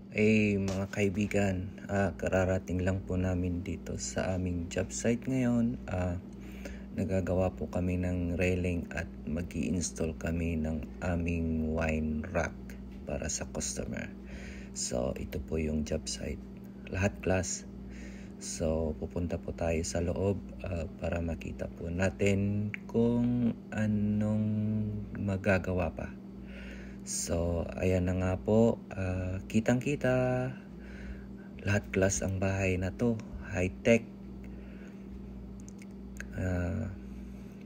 Mga kaibigan, kararating lang po namin dito sa aming job site ngayon. Nagagawa po kami ng railing at mag-i-install kami ng aming wine rack para sa customer. So, ito po yung job site. Lahat glass. So, pupunta po tayo sa loob para makita po natin kung anong magagawa pa. So, ayan na nga po, kitang-kita, lahat glass ang bahay na to, high-tech.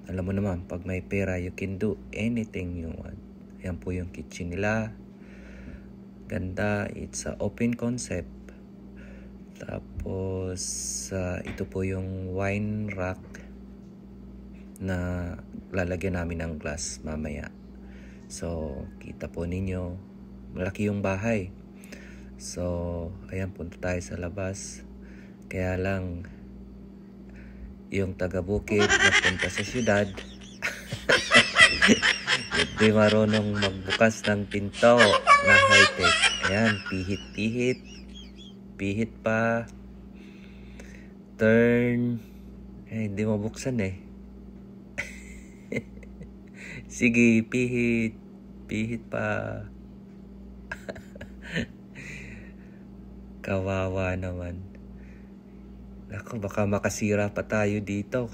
Alam mo naman, pag may pera, you can do anything you want. Ayan po yung kitchen nila. Ganda, it's a open concept. Tapos, ito po yung wine rack na lalagyan namin ng glass mamaya. So, kita po ninyo, malaki yung bahay. So, ayan, punta tayo sa labas. Kaya lang, yung taga-bukid na punta sa syudad, hindi marunong magbukas ng pinto na high-tech. Ayan, pihit-pihit. Pihit pa. Turn. Hindi mabuksan eh. Sige, pihit. Pihit pa. Kawawa naman. Ako, baka makasira pa tayo dito.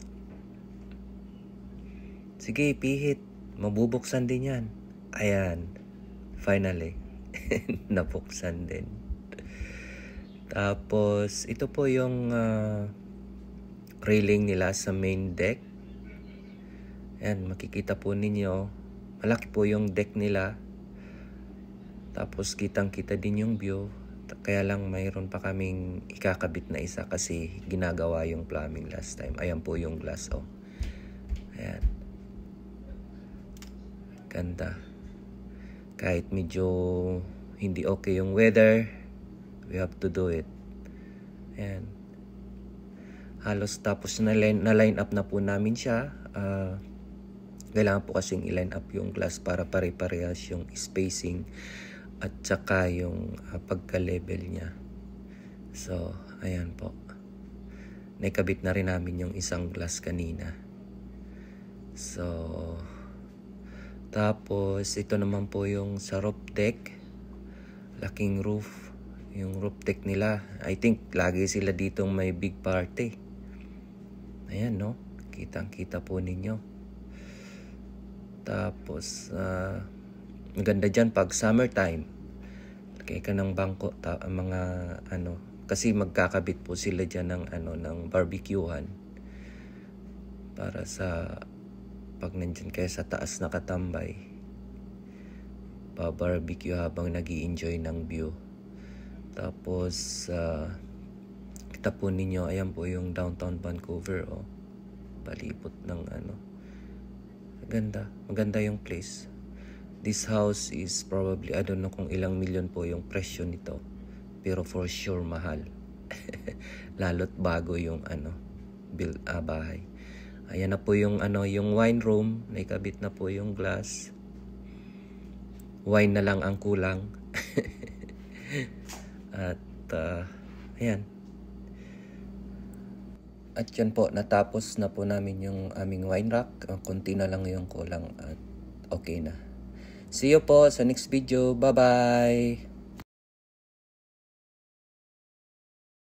Sige, pihit. Mabubuksan din yan. Ayan. Finally. Nabuksan din. Tapos, ito po yung railing nila sa main deck. Ayan, makikita po ninyo. Malaki po yung deck nila. Tapos, kitang-kita din yung view. Kaya lang mayroon pa kaming ikakabit na isa kasi ginagawa yung plumbing last time. Ayan po yung glass, oh. Ayan. Ganda. Kahit medyo hindi okay yung weather, we have to do it. Ayan. Halos tapos na line up na po namin siya. Kailangan po kasing i-line up yung glass para pare-parehas yung spacing at saka yung pagka-level niya. So, ayan po. Naikabit na rin namin yung isang glass kanina. So, tapos ito naman po yung sa roof deck. Laking roof. Yung roof deck nila. I think lagi sila ditong may big party. Ayan, no? Kitang-kita po ninyo. Tapos, maganda dyan pag summertime. Lagay ka ng bangko, mga ano, kasi magkakabit po sila dyan ng, ng barbecuehan. Para sa, pag nandyan kayo sa taas nakatambay, pa-barbecue habang nag-i-enjoy ng view. Tapos, kita po ninyo, ayan po yung downtown Vancouver, oh. Palibot ng maganda yung place. This house is probably, I don't know kung ilang milyon po yung presyo nito, pero for sure mahal. Lalo't bago yung bahay. Ayan na po yung yung wine room, naikabit na po yung glass. Wine na lang ang kulang. At ayan. At yan po, natapos na po namin yung aming wine rack. Konti na lang yung kulang at okay na. See you po sa next video. Bye-bye!